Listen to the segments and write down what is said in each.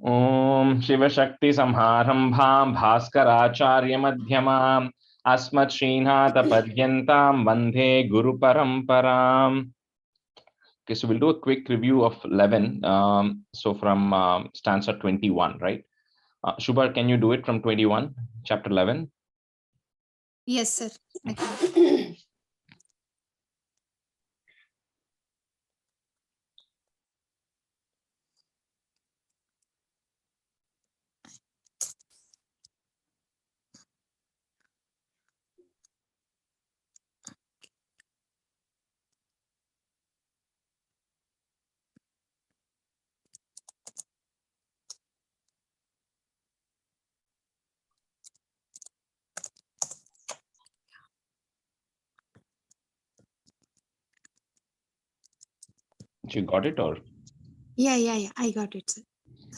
ओम शिवशक्ति संहारंभां भास्कराचार्य मध्यमाम् अस्मत् श्रीनाथ पर्यन्तां वंदे गुरु परंपराम्. Okay, so we'll do a quick review of 11. So from stanza 21, right? Shubha, can you do it from 21, chapter 11? Yes, sir. You got it, or? Yeah, I got it, sir.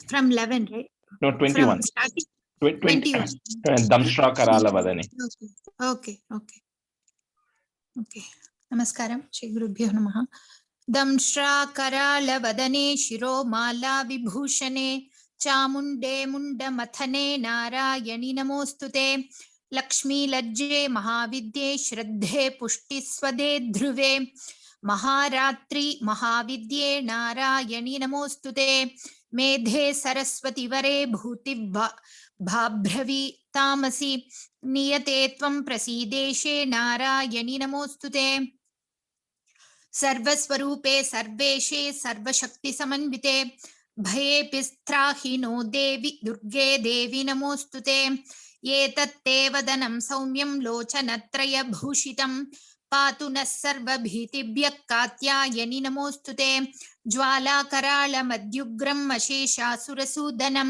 From 11, right? No, 21. From starting? 21. 21. Damshra Karala Vadane. Okay. Namaskaram. Shri Gurubhyo Namaha. Damshra Karala Vadane Shiro Mala Vibhushane Chamunde Munda Mathane Narayani Namostute Lakshmi Lajje Mahavidye Shraddhe Pushti Swade Dhruve Maharatri Mahavidye Narayani Namostute Medhe Saraswati Vare Bhuti Bhabhravi Tamasi Niyate Tvam Prasideshe Narayani Namostute सर्वस्वरूपे सर्वेशे सर्वशक्ति समन्विते भये पिस्त्राहिनो देवि दुर्गे देवी नमोस्तुते एतत्ते वदनं सौम्यं लोचनत्रय भूषितं पातु नः सर्वभीतिभ्यः कात्यायनि नमोस्तुते ज्वालाकराळमद्युग्रम् अशेषासुरसूदनं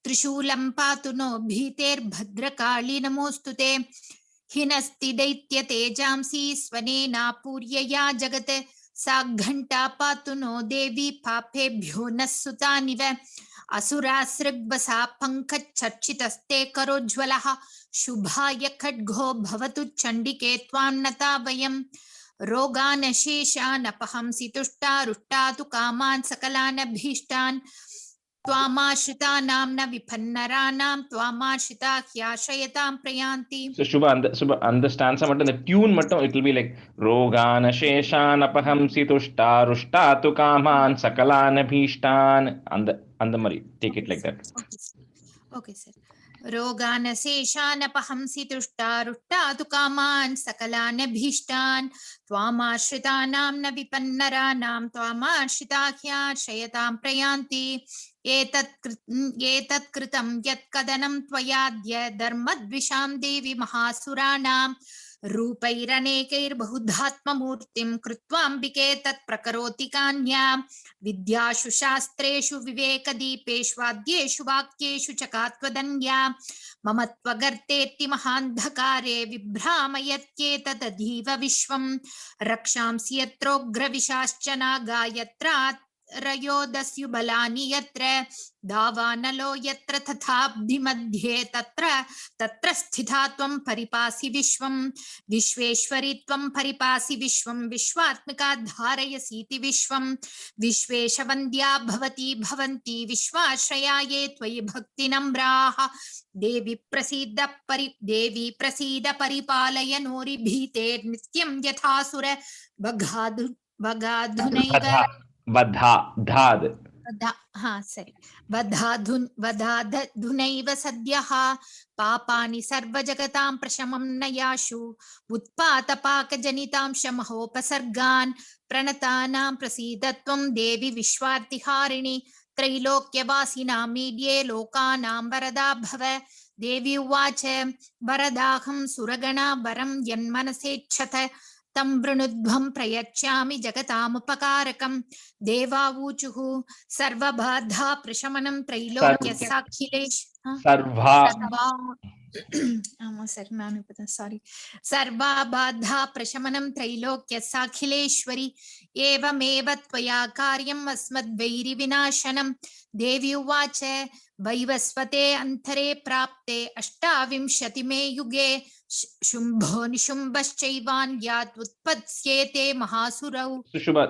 त्रिशूलं पातु नो भीतेर्भद्रकाली नमोस्तुते हिनस्ति दैत्य तेजांसी स्वनेनापूर्यया जगत् सा घंटा पातु नो देवी पापेभ्यो नः सुतानिव असुरासृग्वसा पङ्कच्चर्चितस्ते करोज्ज्वलः शुभाय खड्गो भवतु चण्डिके त्वां नता वयम् रोगानशेषानपहंसि तुष्टारुष्टातु कामान् सकलान् अभीष्टान् त्वामाश्रितानां न विपन्नराणां त्वामाश्रिता ह्याश्रयतां प्रयान्ति. So Shubha understands some the tune mattam it will be like Rogana Sheshan Apahamsi Tushta Rushtatu Kaman Sakalana Bhishtan and the Mari. Take it like that. Okay, sir. रोगानशेषानपहंसि तुष्टारुष्टातु कामान् सकलान् भीष्टान् त्वामाश्रितानां न विपन्नराणां त्वामाश्रिता ह्याश्रयतां प्रयान्ति एतत् कृतं यत्कदनं त्वयाद्य धर्मद्विषां देवी महासुराणां रूपैरनेकैर्बहुधात्ममूर्तिं कृत्वाम्बिके तत् प्रकरोति कान्यां विद्याषु शास्त्रेषु विवेकदीपेष्वाद्येषु वाक्येषु च कात्वदन्या मम त्वगर्तेति महान्धकारे विभ्रामयत्येतदधीव विश्वं रक्षांसि यत्रोग्रविशाश्च नागा रयोदस्यु बलानि यत्र दावानलो यत्र तथाब्धिमध्ये तत्र स्थिता त्वं परिपासि विश्वं विश्वेश्वरी त्वं परिपासि विश्वं विश्वात्मिका धारयसीति विश्वं विश्वेशवन्द्या भवती भवन्ति विश्वाश्रया ये त्वयि भक्तिनम्राः देवी प्रसीद परिपालय नोरि भीते नित्यं यथासुर बगाधुनैव वधाधुनैव सद्यः पापानि सर्वजगतां प्रशमं नयाशु उत्पातपाकजनितां शमहोपसर्गान् प्रणतानां प्रसीदत्वं देवी विश्वार्तिहारिणि त्रैलोक्यवासिनां मीड्ये लोकानां वरदा भव देवी उवाच वरदाहं सुरगणा वरं यन्मनसेच्छत तं वृणुध्वं प्रयच्छामि जगतामुपकारकं देवावूचुः सर्वबाधा प्रशमनं त्रैलोक्यसाखिलेश sorry. Sarvabadha prashamanam trailokya sakhileshwari evamev tvaya karyam asmadvairi vinashanam devi uvacha vaivasvate antare prapte ashtavimshati me yuge शुंभो निशुंभश्चैवान् यात् उत्पत्स्येते महासुरौ. So Shubha,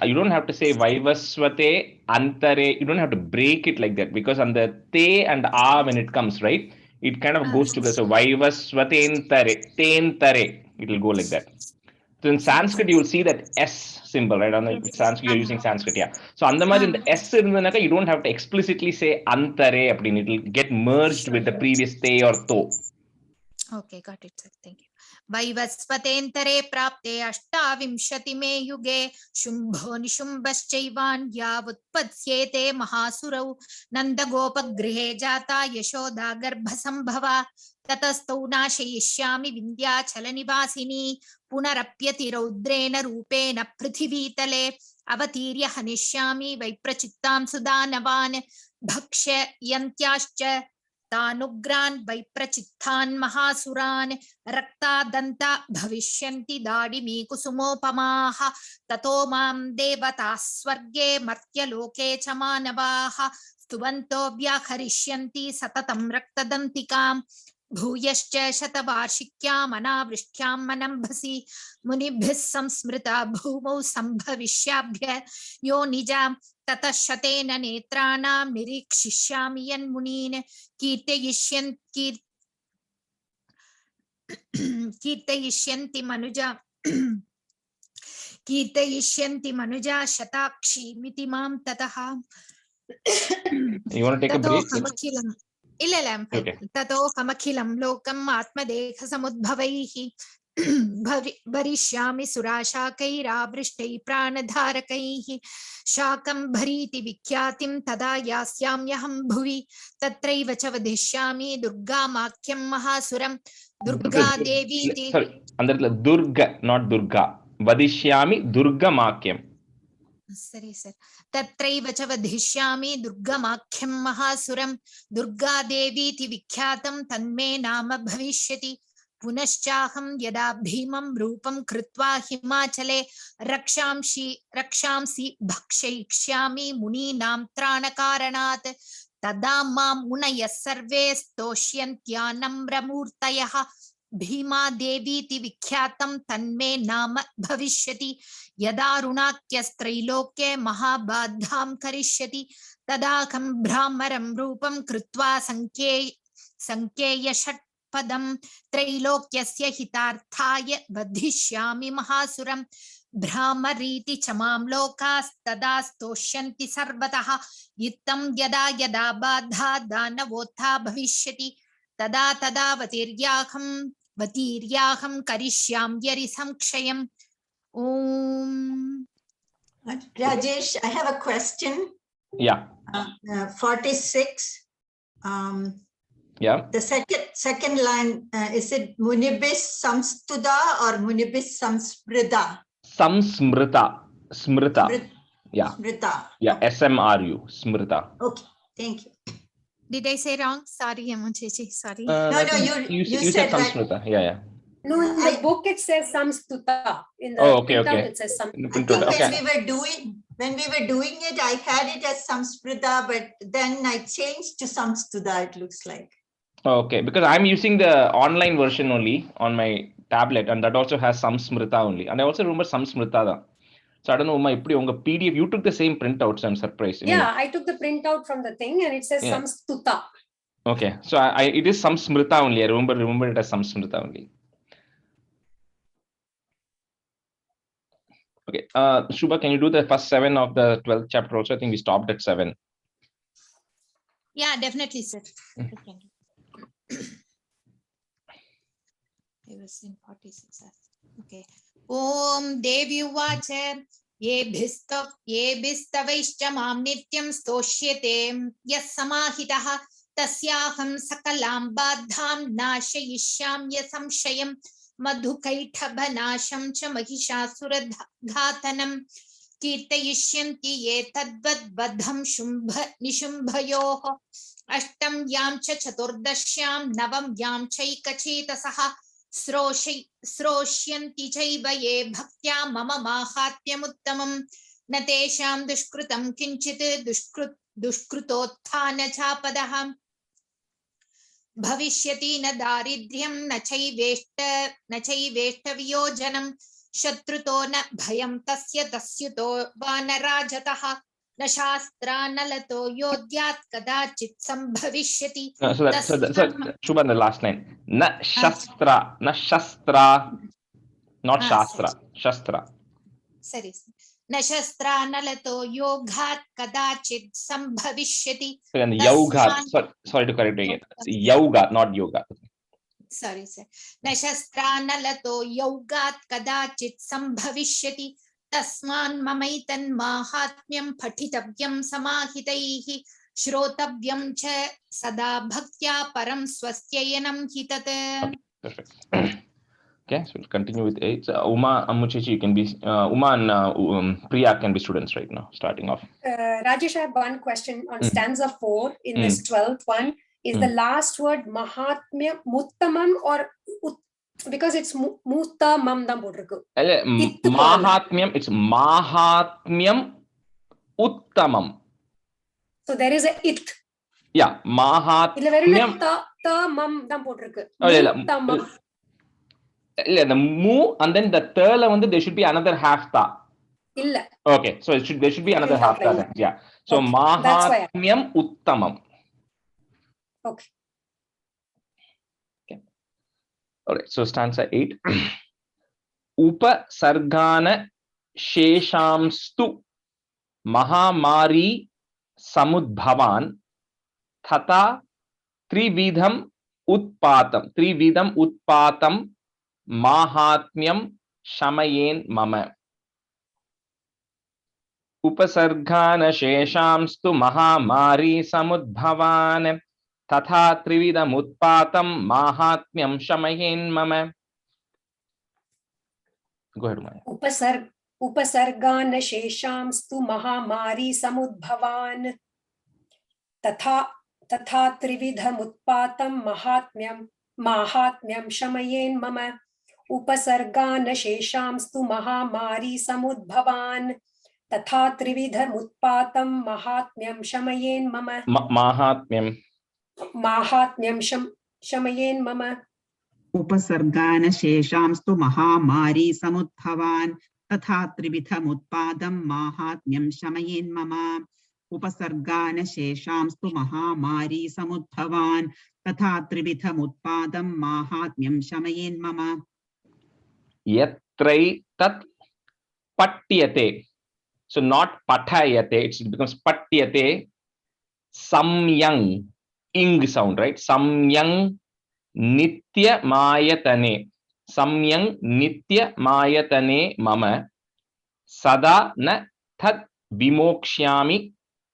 you don't have to say Vaivasvate Antare. You don't have to break it like that because on the te and a when it comes, right, it kind of goes together. So Vaivasvatentare, tentare, it will go like that. So in Sanskrit, you will see that S symbol, right? On the Sanskrit, you're using Sanskrit, yeah. So on the in the S, you don't have to explicitly say Antare, it will get merged with the previous te or to. Okay, got it, sir. Thank you. वैवस्वतेन्तरे प्राप्ते अष्टाविंशति मे युगे शुंभो निशुंभश्चैवान् यावुत्पत्स्येते महासुरौ नन्दगोपगृहे जाता यशोदा गर्भसम्भवा ततस्तौ नाशयिष्यामि विन्ध्याचलनिवासिनी पुनरप्यतिरौद्रेण रूपेण पृथिवीतले अवतीर्य हनिष्यामि वैप्रचित्तां सुदानवान् भक्ष्यन्त्याश्च तानुग्रान् वैप्रचित्तान् महासुरान् रक्तादन्ता भविष्यन्ति दाडिमी कुसुमोपमाः ततो मां देवताः स्वर्गे मर्त्यलोके च मानवाः स्तुवन्तो व्याहरिष्यन्ति सततं रक्तदन्तिकां भूयश्च शतवार्षिक्याम् अनावृष्ट्यां मनम्भसि मुनिभिः संस्मृता भूमौ सम्भविष्याभ्य यो निजां ततः शतेन नेत्राणां निरीक्षिष्यामि यन्मुनीन् कीर्तयिष्यन्ति मनुजा शताक्षीमिति मां ततः. You want to take a break? ततोऽहमखिलं लोकम् आत्मदेहसमुद्भवैः भरिष्यामि सुराशाकैरावृष्टैः प्राणधारकैः शाकम्भरीति विख्यातिं तदा यास्याम्यहं भुवि तत्रैव च वधिष्यामि दुर्गामाख्यं महासुरं Durga देवीति. Sorry, Durga, not Durga. Vadishyami Durgamakyam. सरी सर. तत्रैव च वधिष्यामि दुर्गमाख्यं महासुरं दुर्गा देवीति विख्यातं तन्मे नाम भविष्यति पुनश्चाहं यदा भीमं रूपं कृत्वा हिमाचले रक्षांसि भक्षयिष्यामि मुनीनां त्राणकारणात् तदा मां मुनयः सर्वे स्तोष्यन्त्यानम्रमूर्तयः भीमा देवीति विख्यातं तन्मे नाम भविष्यति यदारुणाख्यस्त्रैलोक्ये महाबाधां करिष्यति तदाहं भ्रामरं रूपं कृत्वा संख्येय षट्पदं त्रैलोक्यस्य हितार्थाय वधिष्यामि महासुरं भ्रामरीति च मां लोकास्तदा स्तोष्यन्ति सर्वतः इत्थं यदा यदा बाधा दानवोत्था भविष्यति तदा तदा वतीर्याहं करिष्याम्यरि संक्षयम्. Om. Rajesh, I have a question. Yeah. 46. Yeah. The second line, is it Munibis Samstuda or Munibis Samsprida? Samsmrita. Smrita. Yeah. Smrita. Yeah. Okay. SMRU. Smrita. Okay. Thank you. Did I say wrong? Sorry, Yamuchechi. Sorry. No, you said Samsmrita. right. Yeah. No, in the book it says Samstuta. In the okay. It says Samstuta. I think when we were doing it, I had it as Samsprida, but then I changed to Samstuda, it looks like. Okay, because I'm using the online version only on my tablet, and that also has Samsmrita only. And I also remember Samsmrita. So I don't know, Uma, PDF, you took the same printout, so I'm surprised. Yeah, I took the printout from the thing and it says Samstuta. Okay, so it is Samsmrita only. I remember it as Samsmrita only. Okay, Shubha, can you do the first 7 of the 12th chapter also? I think we stopped at 7. Yeah, definitely, sir. I was in 46. Okay. Om Devi Uvacha येभिस्तवैश्च मां नित्यं स्तोष्यते यः समाहितः तस्याहं सकलां बाधां नाशयिष्याम्य संशयं मधुकैटभनाशं च महिषासुरघातनं कीर्तयिष्यन्ति ये तद्वद्बद्धं शुम्भ निशुम्भयोः अष्टम यां च चतुर्दश्यां नवम यां चैकचेतसः श्रोष्यन्ति चैव ये भक्त्या मम माहात्म्यमुत्तमम् न तेषां दुष्कृतं किञ्चित् दुष्कृतोत्थान चापदः भविष्यति न दारिद्र्यं न चैवेष्टवियोजनं शत्रुतो न भयं तस्य तस्युतो वा न राजतः न शास्त्रा न लतो योद्यात् कदाचित् संभविष्यति Shubha, the last line. Na shastra, not shastra, shastra. सरि न शस्त्रा न लतो योगात् कदाचित् संभविष्यति Yoga, sorry to correct again. Yoga, not yoga. Sorry, sir. न शस्त्रा न लतो योगात् कदाचित् संभविष्यति तस्मान् ममैतन् माहात्म्यं पठितव्यं समाहितैः श्रोतव्यं च सदा भक्त्या परं स्वस्त्ययनं हि तत्. Perfect. Okay, so we'll continue with 8. Uma, Ammuchechi, you can be Uma and Priya can be students right now, starting off. Rajesh, I have one question on stanza 4 in this 12th one. Is the last word Mahatmya Muttamam or because it's Muttamam dam potirukku. Mahatmyam, it's Mahatmyam Uttamam. So there is a it. Yeah, Mahatmyam. Ta mam dam potirukku. The mu and then the third there should be another half ta. Illa. Okay, so there should be another half ta then. Yeah. So okay. Mahatmyam Uttamam. Okay. Okay. All right. So stanza 8. Upasargana sheshamstu mahamari samudbhavan thata trividham utpatam mahatmyam shamayen mama. Upasargana sheshamstu mahamari samudbhavan तथा त्रिविधम उत्पातम माहात्म्यम शमयेन मम. Go ahead, Maya. उपसर्गान शेषांस्तु महामारी समुद्भवान तथा त्रिविधम उत्पातम माहात्म्यम शमयेन मम. उपसर्गान शेषांस्तु महामारी समुद्भवान तथा त्रिविधम उत्पातम माहात्म्यम शमयेन मम. माहात्म्यं शमयेन मम. उपसर्गान शेषांस्तु महामारी समुद्भवान तथा त्रिविधमुत्पादं माहात्म्यं शमयेन मम. उपसर्गान शेषांस्तु महामारी समुद्भवान तथा त्रिविधमुत्पादं माहात्म्यं शमयेन मम. यत्रै tat patyate. So not pathayate, it becomes patyate. Samyang. Ing sound, right? Samyang nitya mayatane. Samyang nitya mayatane mama. Sada na thad vimokshyami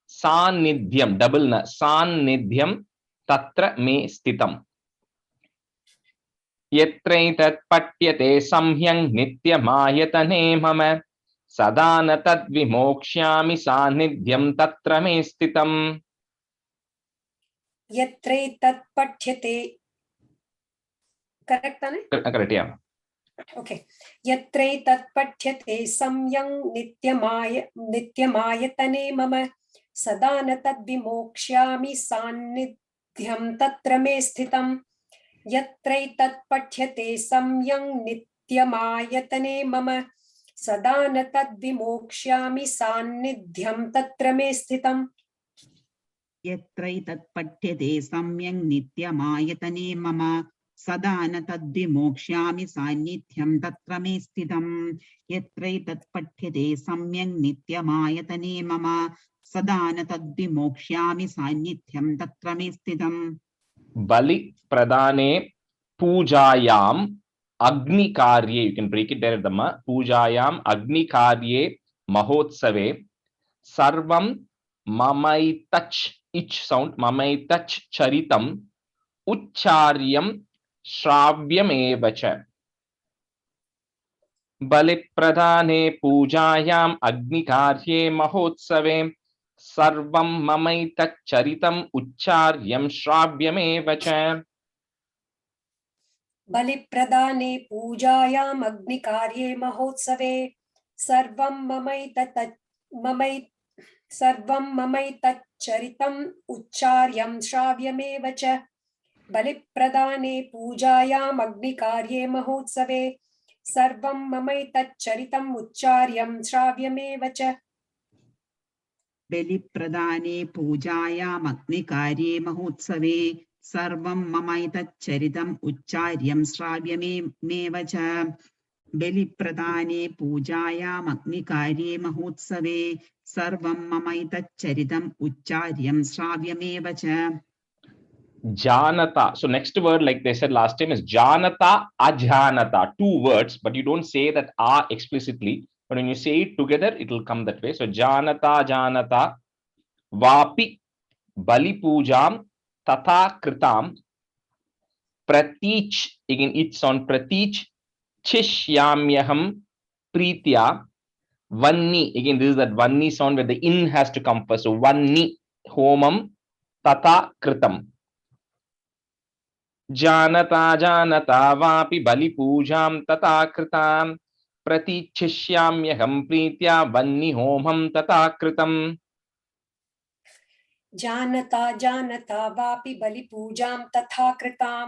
sanidhyam. Double na. Sanidhyam tatra me stitam. Yatrai tat patyate samyang nitya mayatane mama. Sada na tad vimokshyami sanidhyam tatra me stitam. यत्रै तत् पठ्यते. Correct, Ane? Correct, yeah. Okay. Yatrai tat paఠ्यते samyang nitymayatane mama sadana tad vimokshyami sannidhyam tatra me sthitam. Yatrai tat paఠ्यते samyang nityamayatane mama sadana tad vimokshyami sannidhyam tatra me sthitam. यत्रैतत् पठ्यते सम्यक् नित्यमायतने मम सदा न तद्विमोक्ष्यामि सान्निध्यं तत्र मे स्थितम्. यत्रैतत् पठ्यते सम्यक् नित्यमायतने मम सदा न तद्विमोक्ष्यामि सान्निध्यं तत्र मे स्थितम्. Bali pradane pujaayam agni karye. You can break it there at the ma. Pujaayam agni karye mahotsave sarvam mamaitach. Each sound mamaitach charitam ucharyam shravyam evacha. बलिप्रदाने पूजायाम् अग्निकार्ये महोत्सवे सर्वं ममैतच्चरितम् उच्चार्यं श्राव्यमेव च। बलिप्रदाने पूजायाम् अग्निकार्ये महोत्सवे सर्वं ममैतच्चरितम् उच्चार्यं श्राव्यमेव च। बलिप्रदाने पूजायाम् अग्निकार्ये महोत्सवे सर्वं ममैतच्चरितम् उच्चार्यं श्राव्यमेव च। बलिप्रदाने पूजायाम् अग्निकार्ये महोत्सवे सर्वं ममैतच्चरितम् उच्चार्यं श्राव्यमेव च। बलिप्रदाने पूजायाम् अग्निकार्ये महोत्सवे सर्वं ममैतच्चरितम् उच्चार्यं श्राव्यमेव च। Janata. So next word, like they said last time, is janata, ajanata. Two words, but you don't say that a explicitly. But when you say it together, it will come that way. So janata, janata, vapi, bali pujam, tata kritam, pratich. Again, it's on pratich, chishyamyaham, pritya, vanni. Again, this is that vanni sound where the in has to come first. So vanni, homam, tata kritam. जानता जानता वापि बलिपूजां तथा कृतां प्रतीच्छिष्याम्यहं प्रीत्या वह्निहोमं तथा कृतम्। जानता जानता वापि बलिपूजां तथा कृतां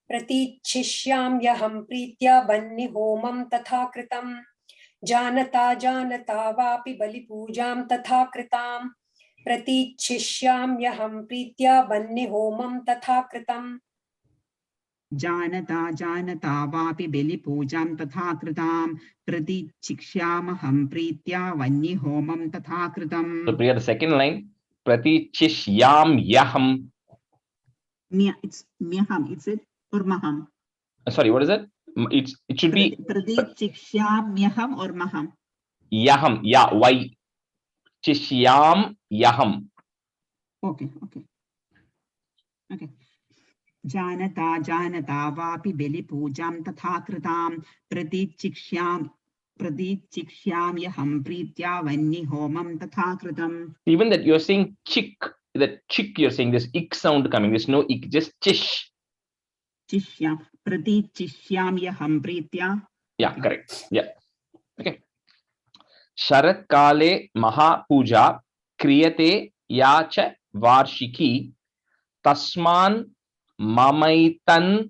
प्रतीच्छिष्याम्यहं प्रीत्या वह्निहोमं तथा कृतम्। जानता जानता वापि बलिपूजां तथा कृतां प्रतीच्छिष्याम्यहं प्रीत्या वह्निहोमं तथा कृतम्। जानता जानता वापि बलिपूजां तथा कृतां प्रतीच्छिष्यामहं प्रीत्या वह्निहोमं तथा कृतम्। So Priya, the second line, pratichishyamyaham. It's myaham, is it? Or maham? Sorry, what is it? It should be pratichishyamyaham or maham? Yaham, ya, why? Chishyam yaham. Okay. जानता जानता वापि बलिपूजां तथा कृतां प्रतीच्छिष्याम्यहं प्रीत्या वह्निहोमं तथा कृतम्। Even that you're saying chick, that chick you're saying this ik sound coming. There's no ik, just chish. चिष्याम प्रतीच्छिष्याम्यहं प्रीत्या. Yeah, correct. Yeah. Okay. शरत काले महापूजा क्रियते या च वार्षिकी तस्मान् ममैतन्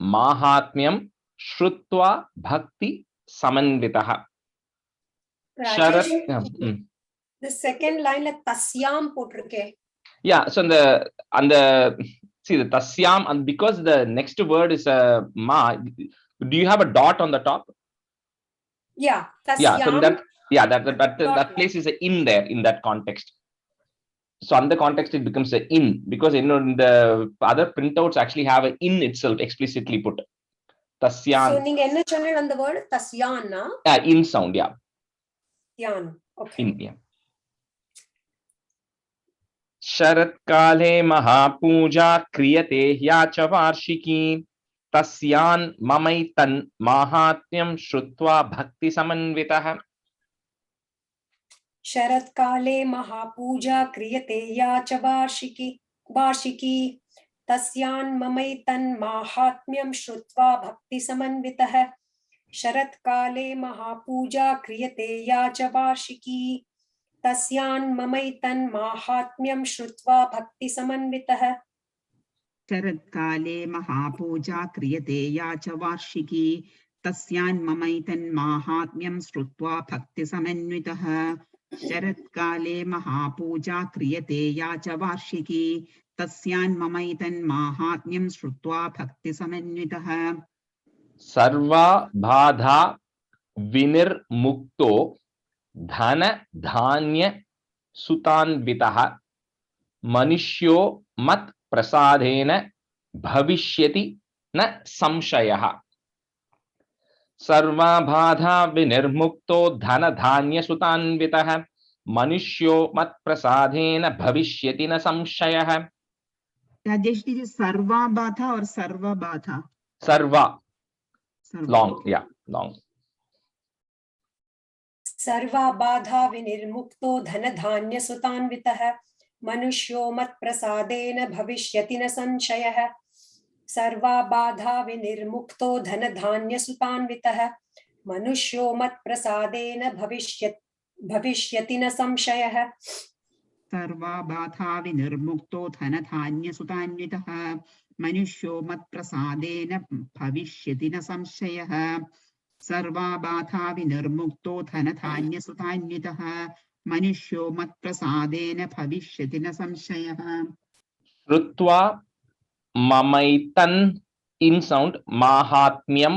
माहात्म्यं श्रुत्वा भक्ति समन्वितः। शरत the second line la tasyam potiruke. Yeah, so on the see the tasyam, and because the next word is ma, do you have a dot on the top? Yeah, tasyam. Yeah, so that place is a in there in that context. So on the context it becomes a in, because in the other printouts actually have a in itself explicitly put. Tasyan. So ninga enna channel on the word tasyan na? In sound, yeah. Yan. Okay. In, yeah. शरत काले महापूजा क्रियते या च वार्षिकी तस्यान् ममैतन् माहात्म्यं श्रुत्वा भक्ति समन्वितः। शरत काले महापूजा क्रियते या च वार्षिकी तस्यान् ममैतन् माहात्म्यं श्रुत्वा भक्ति समन्वितः। शरत काले महापूजा क्रियते या च वार्षिकी तस्यान् ममैतन् माहात्म्यं श्रुत्वा भक्ति समन्वितः। शरत्काले महापूजा क्रियते या च वार्षिकी तस्यान् ममैतन् माहात्म्यं श्रुत्वा भक्ति समन्वितः। शरत्काले महापूजा क्रियते या च वार्षिकी तस्यान् ममैतन् माहात्म्यं श्रुत्वा भक्ति समन्वितः। सर्वा बाधा विनिर्मुक्तो धन धान्य सुतान्वितः मनुष्यो मत् प्रसादेन भविष्यति न संशयः। सर्वा बाधा विनिर्मुक्तो धन धान्य सुतान्वितः मनुष्यो मत् प्रसादेन भविष्यति न संशयः। Rajesh, is it sarva batha or sarva batha? Sarva. Long, yeah, long. सर्वा बाधा विनिर्मुक्तो धनधान्य सुतान्वितः मनुष्यो मत्प्रसादेन भविष्यति न संशयः सर्वा बाधा विनिर्मुक्तो धनधान्य सुतान्वितः मनुष्यो मत्प्रसादेन भविष्यति न संशयः सर्वा बाधा विनिर्मुक्तो धनधान्यसुतान्वितः मनुष्यो मत्प्रसादेन भविष्यति न संशयः सर्वा बाधा विनिर्मुक्तो धनधान्यसुतान्वितः मनुष्यो मत्प्रसादेन भविष्यति न संशयः श्रुत्वा ममैतन् in sound mahatmyam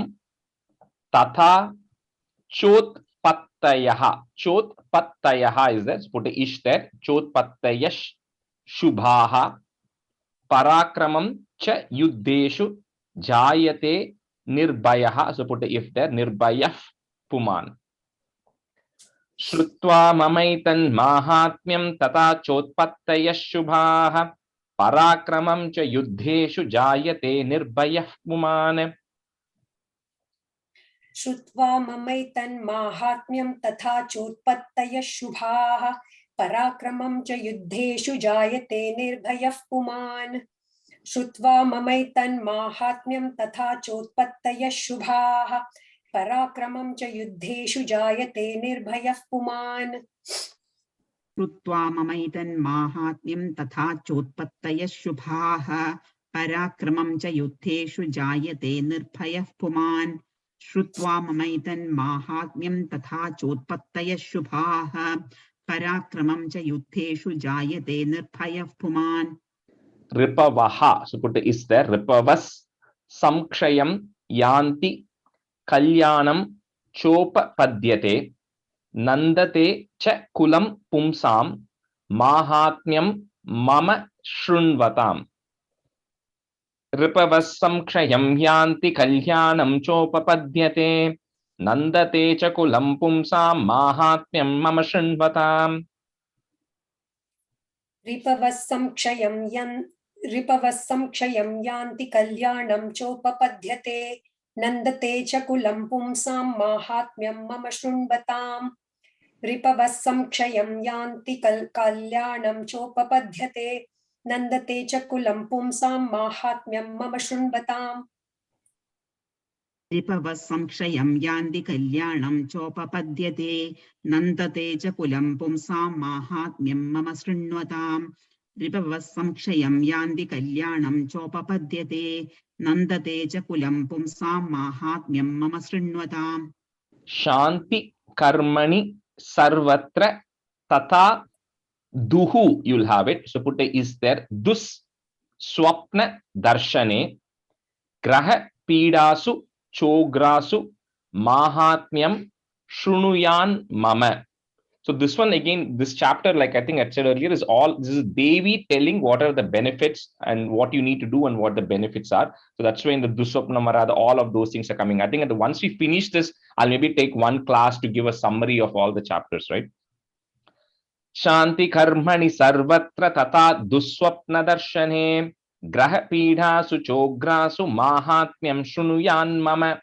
तथा चोत्पत्तयः is there, so put a ish there, चोत्पत्तयः शुभाः पराक्रमं च युद्धेषु जायते निर्भयः, so put a if there, निर्भयः पुमान् श्रुत्वा ममैतन् माहात्म्यं तथा चोत्पत्तयः शुभाः पराक्रमं च युद्धेषु जायते निर्भयः पुमान् श्रुत्वा ममैतन्माहात्म्यं तथा चोत्पत्तयः शुभाः पराक्रमं च युद्धेषु जायते निर्भयः पुमान् श्रुत्वा ममैतन्माहात्म्यं तथा चोत्पत्तयः शुभाः पराक्रमं च युद्धेषु जायते निर्भयः पुमान् श्रुत्वा ममैतन्माहात्म्यं तथा चोत्पत्तयः शुभाः पराक्रमं च युद्धेषु जायते निर्भयः पुमान् श्रुत्वा ममैतन्माहात्म्यं तथा चोत्पत्तयः शुभाः पराक्रमं च युद्धेषु जायते निर्भयः पुमान् रिपवः, so put is there, ripavas samkshayam yanti kalyanam chopapadyate nandate cha kulam pumsam mahatmyam mama shrunvatam ripavas samkshayam yanti kalyanam chopapadyate nandate cha kulam pumsam mahatmyam mama shrunvatam रिपवः संक्षयं यान्ति कल्याणं चोपपद्यते नन्दते च कुलं पुंसां माहात्म्यं मम शृण्वताम् रिपवः संक्षयं यान्ति कल्याणं चोपपद्यते नन्दते च कुलं पुंसां माहात्म्यं मम शृण्वताम् रिपवः संक्षयं यान्ति कल्याणं चोपपद्यते नन्दते च कुलं पुंसां माहात्म्यं मम शृण्वताम् रिपवः संक्षयं यान्ति कल्याणं चोपपद्यते नन्दते च कुलं पुंसां माहात्म्यं मम शृण्वताम् शांति कर्मणि सर्वत्र तथा दुहु, you'll have it, so put a is there, dus swapna darshane graha pīdāsu chograsu mahatmyam shrunuyan mama. So this one again, this chapter, like I think I said earlier, this is Devi telling what are the benefits and what you need to do and what the benefits are. So that's why in the Duswapna Marada, all of those things are coming. I think once we finish this, I'll maybe take one class to give a summary of all the chapters, right? Shanti karmani sarvatra tata duswapna darshane graha pīdāsu chograsu mahatmyam shrunuyan mama.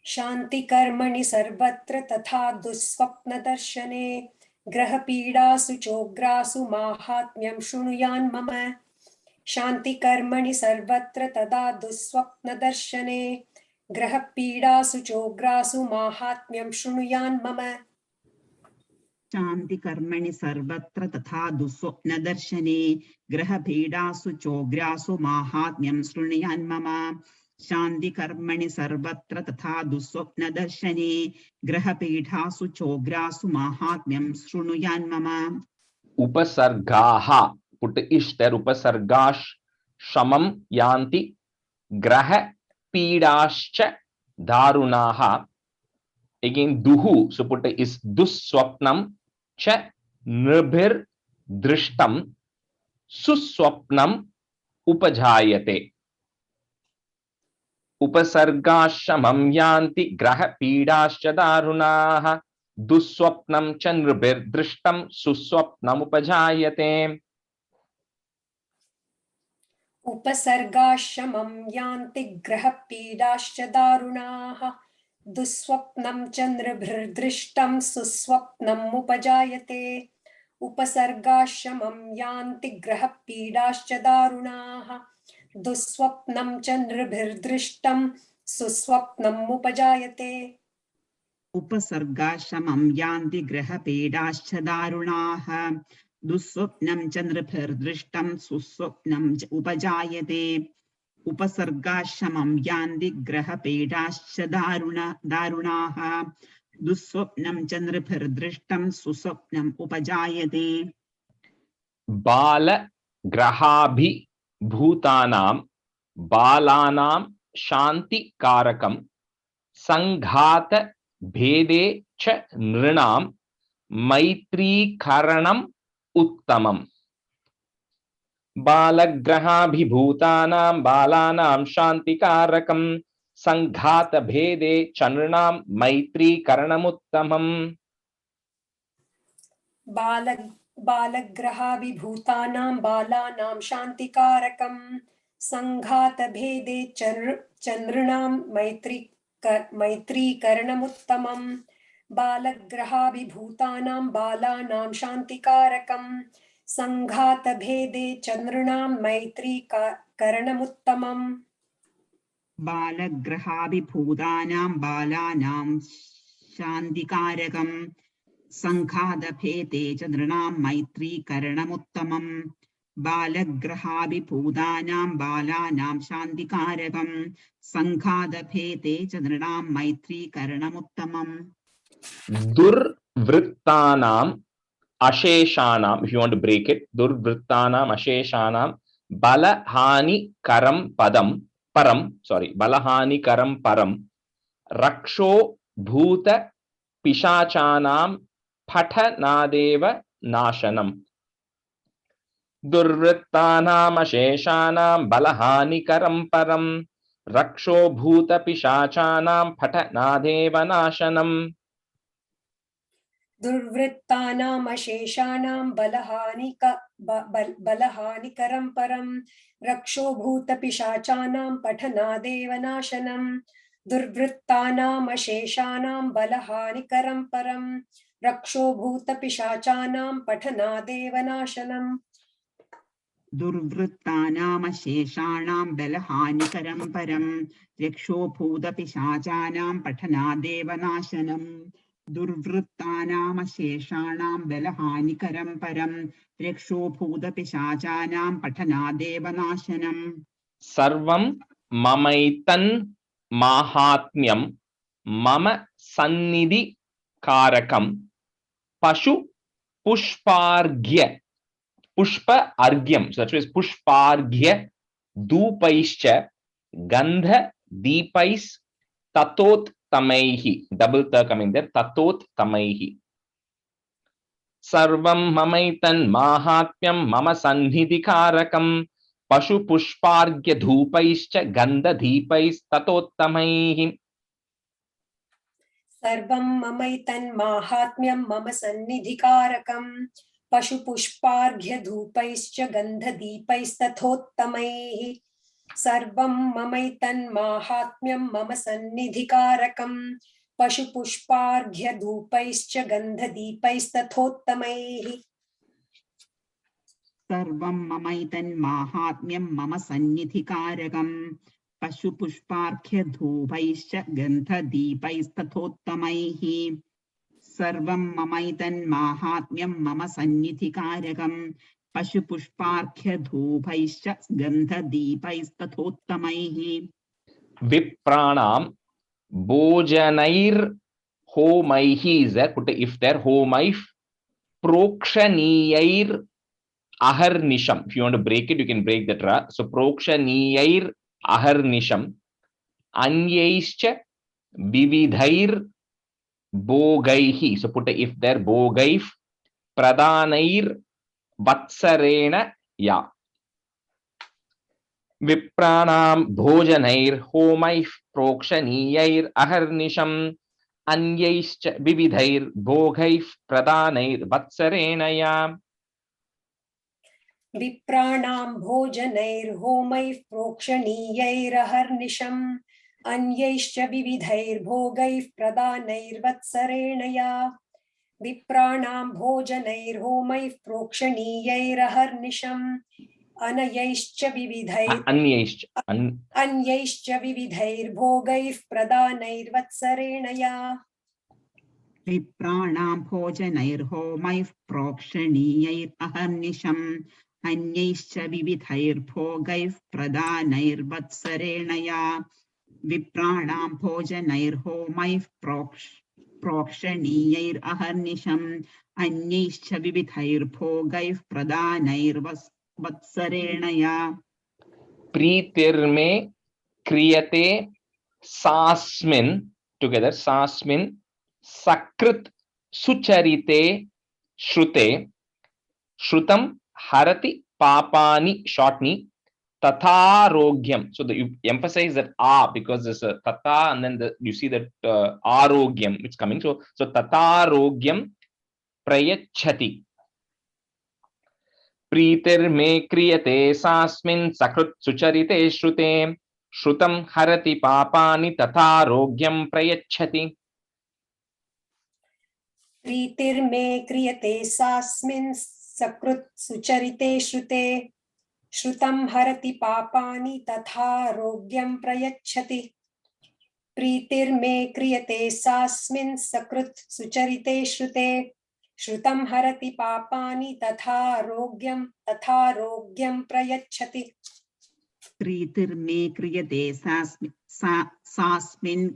शांति कर्मणि सर्वत्र तथा दुःस्वप्न दर्शने ग्रह पीडासु चोग्रासु माहात्म्यं शृणुयान् मम शांति कर्मणि सर्वत्र तथा दुःस्वप्न दर्शने ग्रह पीडासु चोग्रासु माहात्म्यं शृणुयान् मम शांति कर्मणि सर्वत्र तथा दुःस्वप्न दर्शने ग्रह पीडासु चोग्रासु माहात्म्यं शृणुयान् मम शांति कर्मणि सर्वत्र तथा दुःस्वप्न दर्शने ग्रह पीडासु चोग्रासु माहात्म्यं शृणुयान् मम उपसर्गाः, put ish there, उपसर्गाः शमं यान्ति ग्रह पीडाश्च दारुणाः. Again duhu, so put is dusswapnam cha nrbhir drishtam suswapnam upajayate. उपसर्गाशमं यान्ति ग्रह पीडाश्च दारुणाः दुःस्वप्नं च नृभिर्दृष्टं सुस्वप्नमुपजायते उपसर्गाशमं यान्ति ग्रह पीडाश्च दारुणाः दुःस्वप्नं चन्द्रभिर्दृष्टं सुस्वप्नम् उपजायते उपसर्गाश्रमं यान्ति ग्रहपीडाश्च दारुणाः दुःस्वप्नं चन्द्रभिर्दृष्टं सुस्वप्नम् उपजायते उपसर्गाश्रमं यान्ति ग्रहपीडाश्च दारुणाः दुःस्वप्नं चन्द्रभिर्दृष्टं सुस्वप्नं च उपजायते उपसर्गाश्रमं यान्ति ग्रहपीडाश्च दारुणाः दुःस्वप्नं चन्द्रभिर्दृष्टं सुस्वप्नम् उपजायते बाल ग्रहाभिभूतानां बालानां शान्ति कारकं संघात भेदे च नृणां मैत्रीकरणम् उत्तमम् बालग्रहाभिभूतानां बालानां शान्तिकारकं संघात भेदे च नृणां मैत्रीकरणमुत्तमम् बालग्रहाभिभूतानां बालानां शान्तिकारकं संघातभेदे च नृणां मैत्रीकरणमुत्तमम् बालग्रहाभिभूतानां बालानां शान्तिकारकं संघातभेदे च नृणां मैत्रीकरणमुत्तमम् बालग्रहाभिभूतानां बालानां शान्तिकारकं संघातभेदे च नृणां मैत्रीकरणमुत्तमम् बालग्रहाभिभूतानां बालानां शान्तिकारकं संघातभेदे च नृणां मैत्रीकरणमुत्तमम् दुर्वृत्तानाम् अशेषाणाम् if you want to break it दुर्वृत्तानाम् अशेषाणाम् बलहानिकरं परं रक्षो भूत पिशाचानां पठनादेव नाशनम् दुर्वृत्तानाम् अशेषाणां बलहानिकरं परं रक्षो भूत पिशाचानां पठनादेव नाशनम् दुर्वृत्तानाम् अशेषाणां बलहानिकरं परं रक्षो भूतपिशाचानां पठनादेव नाशनम् दुर्वृत्तानाम् अशेषाणां बलहानिकरं परं रक्षो भूतपिशाचानां पठनादेव नाशनम् दुर्वृत्तानामशेषाणां बलहानिकरं परं रक्षोभूतपिशाचानां पठनादेव नाशनम् दुर्वृत्तानामशेषाणां बलहानिकरं परं रक्षोभूतपिशाचानां पठनादेव नाशनम् सर्वं ममैतन् माहात्म्यं मम सन्निधि कारकं पशु पुष्पार्घ्य पुष्प अर्घ्यम so that is pushparghya dhupaischa gandha deepais tatot tamaihi double ta coming there tatot tamaihi sarvam mamaitan mahatmyam mama sannidhikarakam pashu pushparghya dhupaischa gandha deepais tatot tamaihi सर्वं ममैतन् माहात्म्यं मम सन्निधिकारकं पशुपुष्पार्घ्यधूपैश्च गन्धदीपैस्तथोत्तमैः सर्वं ममैतन् माहात्म्यं मम सन्निधिकारकं पशुपुष्पार्घ्यधूपैश्च गन्धदीपैस्तथोत्तमैः सर्वं ममैतन्माहात्म्यं मम सन्निधिकारकं पशुपुष्पार्घ्यधूपैश्च गन्धदीपैस्तथोत्तमैः सर्वं ममैतन्माहात्म्यं मम सन्निधिकारकं पशुपुष्पार्घ्यधूपैश्च गन्धदीपैस्तथोत्तमैः विप्राणां भोजनैर् होमैः is there put if there होमैः प्रोक्षणीयैर् अहर्निशम if you want to break it you can break that ra so प्रोक्षणीयैर् अहर्निशम अन्यैश्च विविधैर् भोगैः so put if there भोगैः प्रदानैर् वत्सरेण या विप्राणां भोजनैर् होमैः प्रोक्षणीयैर् अहर्निशम् अन्यैश्च विविधैर् भोगैः प्रदानैर् वत्सरेण या विप्राणां भोजनैर्होमैः प्रोक्षणीयैरहर्निशम् अन्यैश्च विविधैर्भोगैः प्रदानैर्वत्सरेण या विप्राणां भोजनैर्होमैः प्रोक्षणीयैरहर्निशम् अन्यैश्च विविधैर्भोगैः प्रदानैर्वत्सरेण या विप्राणां भोजनैर्होमैः प्रोक्षणीयैरहर्निशम् अन्यैश्च विविधैर्भोगैः प्रदानैर्वत्सरेण या विप्राणां भोजनैर्होमैः प्रोक्षणीयैरहर्निशम् अन्यैश्च विविधैर्भोगैः प्रदानैर्वत्सरेण या प्रीतिर्मे क्रियते सास्मिन् together सास्मिन् सकृत् सुचरिते श्रुते श्रुतं हरति पापानि shortni tatharogyam. So you emphasize that because there's a tata and then you see that arogyam it's coming. So tatharogyam prayachati. प्रीतिर्मे क्रियते सास्मिन् सकृत् सुचरिते श्रुते श्रुतं हरति पापानि तथारोग्यं प्रयच्छति. प्रीतिर्मे क्रियते सास्मिन् सकृत् सुचरिते श्रुते श्रुतं हरति पापानि तथारोग्यं प्रयच्छति. प्रीतिर्मे क्रियते सास्मिन् सकृत् सुचरिते श्रुते श्रुतं हरति पापानि तथारोग्यं प्रयच्छति. प्रीतिर्मे क्रियते सास्मिन्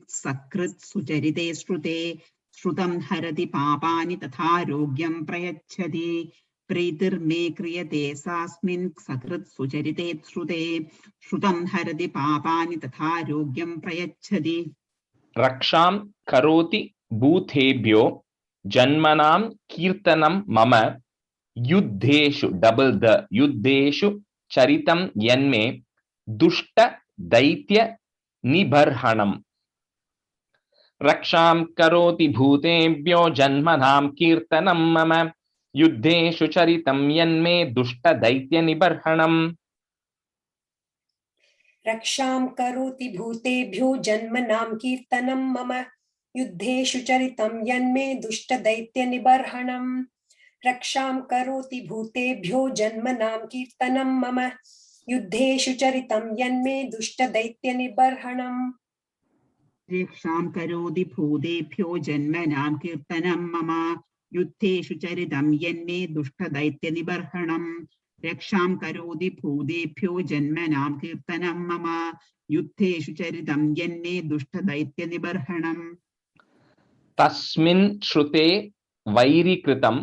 सकृत् सुचरिते श्रुते श्रुतं हरति पापानि तथारोग्यं प्रयच्छति. प्रीतिर्मे क्रियते सास्मिन् सकृत् सुचरिते श्रुते श्रुतं हरति पापानि तथारोग्यं प्रयच्छति. रक्षां करोति भूतेभ्यो जन्मनां कीर्तनं मम युद्धेषु डबल द युद्धेषु चरितं यन्मे दुष्ट दैत्य निबर्हणम्. रक्षां करोति भूतेभ्यो जन्मनां कीर्तनं मम युद्धेषु चरितं यन्मे दुष्ट दैत्य निबर्हणम्. रक्षां करोति भूतेभ्यो जन्मनां कीर्तनं मम युद्धेषु चरितं यन्मे दुष्ट दैत्य निबर्हणम्. रक्षां करोति भूतेभ्यो जन्मनां कीर्तनं मम युद्धेषु चरितं यन्मे दुष्ट दैत्य निबर्हणम्. रक्षां करोति भूतेभ्यो जन्मनां कीर्तनं मम युद्धेषु चरितं यन्मे दुष्ट दैत्य निबर्हणम्. रक्षां करोति भूतेभ्यो जन्मनां कीर्तनं मम युद्धेषु चरितं यन्मे दुष्ट दैत्य निबर्हणम्. तस्मिन् श्रुते वैरीकृतं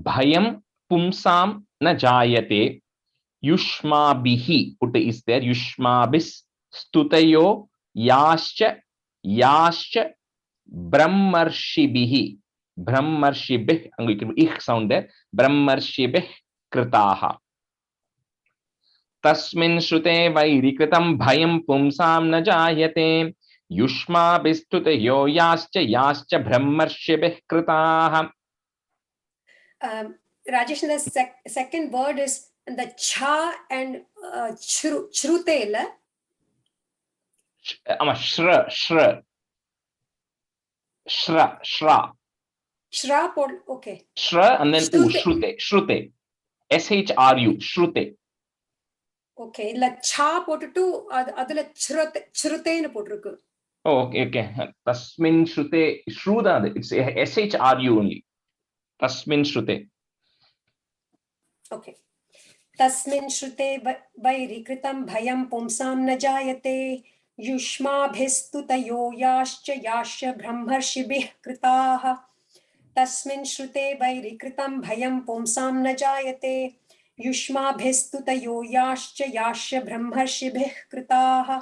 भयं पुंसां न जायते युष्माभिः put is there युष्माभिः स्तुतयो याश्च ब्रह्मर्षिभिः ich sound there ब्रह्मर्षिभिः कृताः. तस्मिन् श्रुते वैरीकृतं भयं पुंसां न जायते युष्माभिस्तुतयो याश्च ब्रह्मर्षिभिः कृताः. Rajesh, the second word is the cha and shrutela. Shra, okay. Shra and then shrute. SHRU, shrute. Okay, la cha potutu adula shrute nu potrukku. Oh, okay. Tasmin shrute, shruda, it's SHRU only. Tasmin shrute. Okay. Tasmin shrute vairikritam bhayam pumsam na jayate yushmabhistutayo yascha brahmarshibih kritaha. Tasmin shrute vairikritam bhayam pumsam na jayate yushmabhistutayo yascha brahmarshibih kritaha.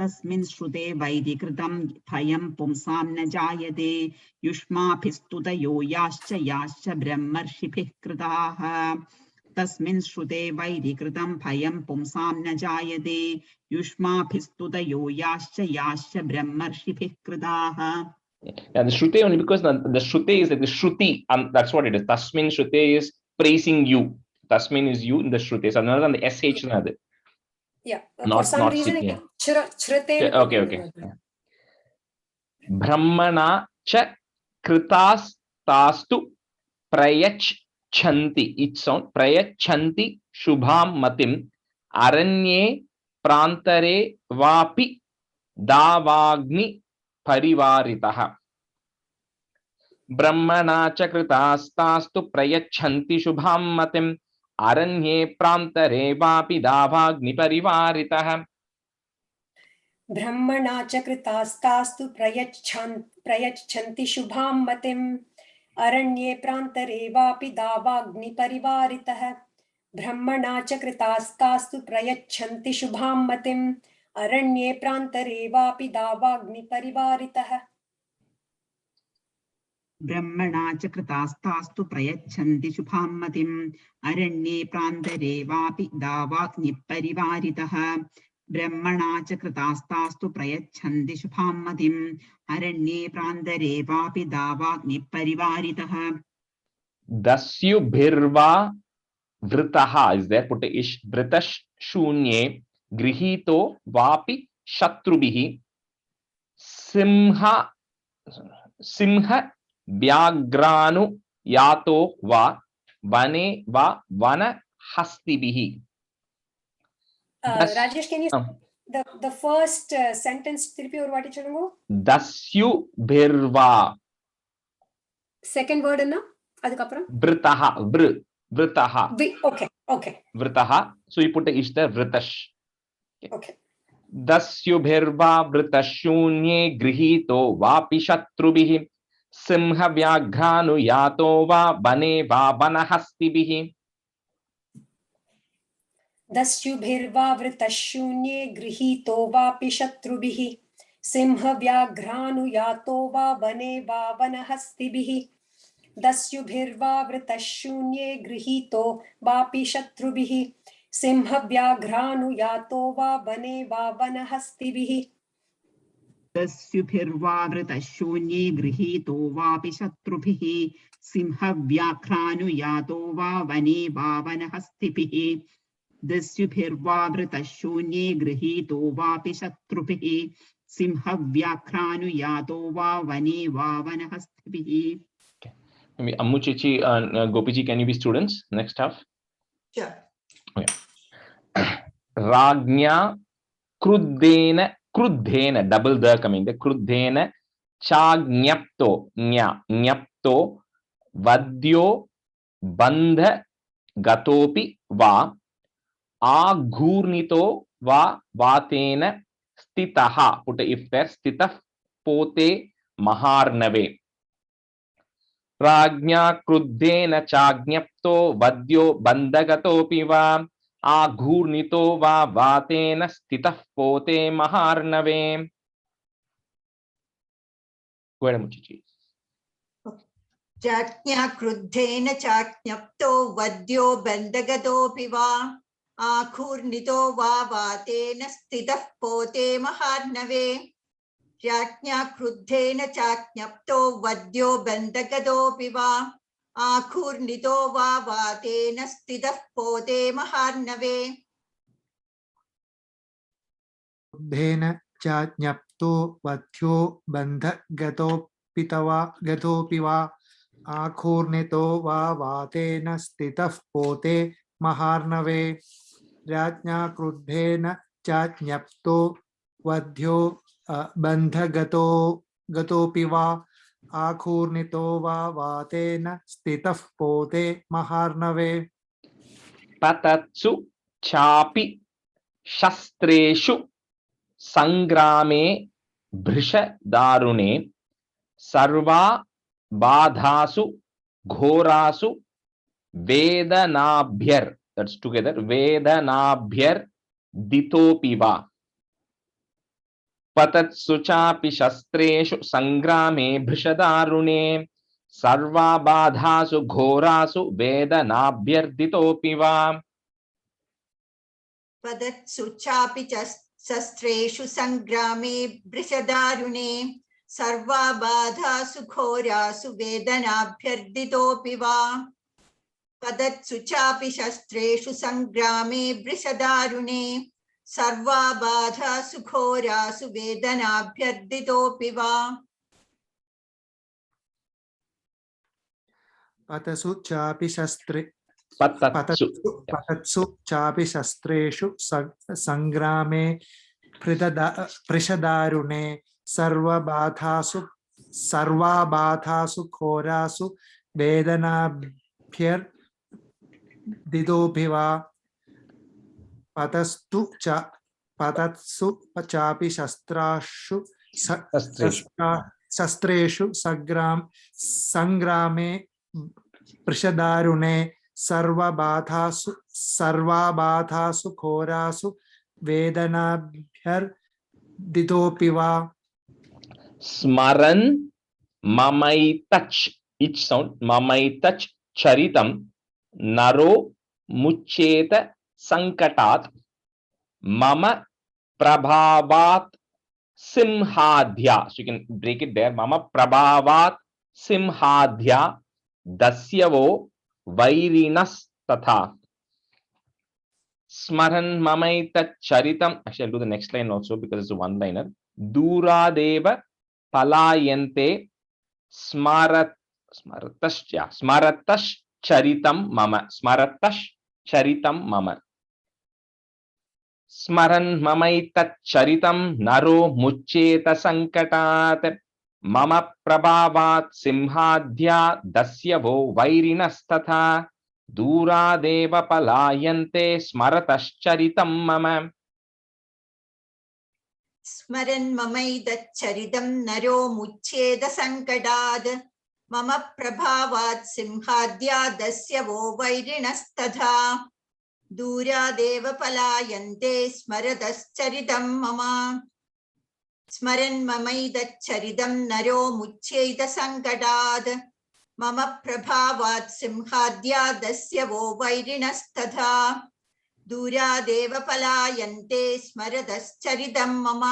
तस्मिन् श्रुते वैरीकृतं भयं पुंसां न जायते युष्माभिस्तुतयो याश्च ब्रह्मर्षिभिः कृताः. तस्मिन् श्रुते वैरीकृतं भयं पुंसां न जायते युष्माभिस्तुतयो याश्च ब्रह्मर्षिभिः कृताः. Yeah, the Shrute only because the Shrute is like the Shruti, that's what it is. Tasmin Shrute is praising you. Tasmin is you in the Shrute. So another than the SH another. Yeah. For Not some not reason, yeah. Shrite. Okay. Brahmana cha kritastastu prayachanti. It sound prayachanti shubham matim aranye prantare vapi davagni parivaritaha. Brahmana cha kritastastu prayachanti shubham matim aranye prantare vapi davagni parivaritaha. Brahmana च कृतास्तास्तु प्रयच्छन्ति शुभां मतिम् अरण्ये प्रान्तरे वापि दावाग्निपरिवारितः ब्रह्मणा च कृतास्तास्तु प्रयच्छन्ति शुभां मतिम् अरण्ये प्रान्तरे वापि दावाग्निपरिवारितः ब्रह्मणा च कृतास्तास्तु प्रयच्छन्ति शुभां मतिम् अरण्ये प्रान्तरे वापि दावाग्निपरिवारितः ब्रह्मणा च कृतास्तास्तु प्रयच्छन्ति शुभां मतिम् अरण्ये प्रान्तरे वापि दावाग्निपरिवारितः दस्युभिर्वा वृतः is there put ish vritash shunye grihito vapi shatrubihi simha vyagranu yato va vane va vana hastibihi. Rajesh, can you the first sentence Tiruppi or what chulungo? Dasyubhirva. Second word enna adukapram Vritaha vritaha. Okay. Vritaha. So you put the ish there vritash. Okay. दस्युभिर्वा वृतशून्ये गृहीतो वापि शत्रुभिः सिंहव्याघ्रानुयातो वा वने वा वनहस्तिभिः. दस्युभिर्वा वृतशून्ये गृहीतो वापि शत्रुभिः सिंहव्याघ्रानुयातो वा वने वा वनहस्तिभिः दस्युभिर्वा वृतशून्ये गृहीतो वापि शत्रुभिः सिंहव्याघ्रानुयातो वा वने वा वनहस्तिभिः दस्युभिर्वा वृतशून्ये गृहीतो वापि शत्रुभिः सिंहव्याघ्रानुयातो वा वने वा वनहस्तिभिः दस्युभिर्वा वृतशून्ये गृहीतो वापि शत्रुभिः सिंहव्याघ्रानुयातो वा वने वा वनहस्तिभिः. Ammu Chichi and Gopiji, can you be students? Next half. Sure. Okay. Ragnya kruddena double the coming the kruddena chagnyapto nyapto vadyo bandha gatopi va aghurnito va vatena stitaha. Put if there stitah pote maharnave. Ragnya kruddena chagnapto vadyo bandagatopi va aghurnito va vatena stitah pote maharnave. Go ahead, Muchichi. Jatnya kruddhena chaknyapto vadyo bandagatopi va aghurnito va vatena stitah pote maharnave. Jatnya kruddhena chaknyapto vadyo bandagatopi va aghurnito va vatena stitah pote maharnave. Kruddhena chaknyapto vadyo bandagatopi va aghurnito va vatena stitah pote maharnave. Jatnya kruddhena chaknyapto vadyo bandhagatopi va aghurnito va vatena stitah pote maharnave. Patatsu chapi shastreshu sangrame brisha darune sarva badhasu ghorasu vedanabhyar. That's together. Vedanabhyar ditopiva. Patatsu chapi shastreshu sangrame brishadarune sarva badhasu ghorasu vedanabhyarditopiva. Padatsu chapi shastreshu sangrame brishadarune sarva badhasu ghorasu vedanabhyarditopi va. Padatsu chapi shastreshu sangrame brishadarune सर्वा बाधासु घोरासु वेदनाभ्यर्दितोऽपि वा पतसु चापि शस्त्रे पतत्सु पतत्सु चापि शस्त्रेषु संग्रामे पृषदारुणे सर्वाबाधासु घोरासु वेदनाभ्यर्दितोऽपि वा पतत्सु चापि शस्त्रेषु संग्रामे पृषदारुणे सर्वाबाधासु घोरासु वेदनाभ्यर्दितोऽपि वा स्मरन् ममैतच् each sound ममैतच् चरितं नरो मुच्येत संकटात् मम प्रभावात् सिंहाद्या, so you can break it there, मम प्रभावात् सिंहाद्या दस्यवो वैरिणस्तथा स्मरन् ममैतच् चरितं, actually I'll do the next line also because it's a one liner, दूरादेव पलायन्ते स्मरतश्चरितं मम स्मरन् ममैतच्चरितं नरो मुच्येत संकटात् मम प्रभावात् सिंहाद्या दस्यवो वैरिणस्तथा दूरादेव पलायन्ते स्मरतश्चरितं मम स्मरन् ममैतच्चरितं नरो मुच्येत संकटात् मम प्रभावात् सिंहाद्या दस्यवो वैरिणस्तथा दूरादेव पलायन्ते स्मरतश्चरितं मम स्मरन् ममैतच्चरितं नरो मुच्येत संकटात् मम प्रभावात् सिंहाद्या दस्यवो वैरिणस्तथा दूरादेव पलायन्ते स्मरतश्चरितं मम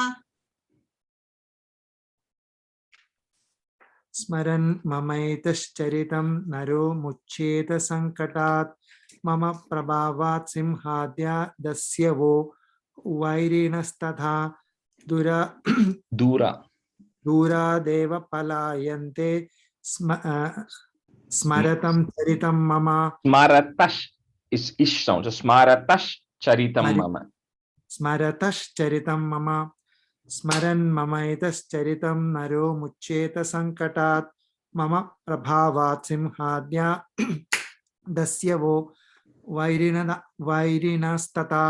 स्मरन् ममैतश्चरितं नरो मुच्येत संकटात् मम प्रभावात् सिंहाद्या दस्यवो वैरिणस्तथा दूरादेव पलायन्ते स्मरतं चरितं मम स्मरतश् is ish sound, so स्मरतश् चरितं मम स्मरतश्चरितं मम स्मरन् ममैतश्चरितं नरो मुच्येत संकटात् मम प्रभावात् सिंहाद्या दस्यवो वैरिणस्तथा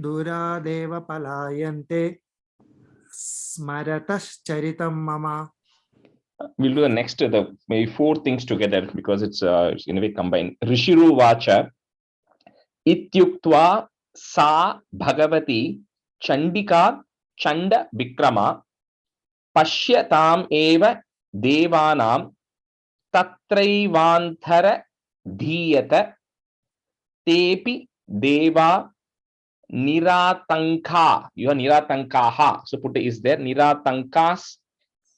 दूरादेव पलायन्ते स्मरतश्चरितं मम. We'll do the next, the maybe four things together because it's in a way combined. Rishiru vacha ityuktva sa bhagavati chandika chanda vikrama pashyatam eva devanam tatraivantara dhiyata tepi deva niratanka. You are niratankaha, so put is there, niratankas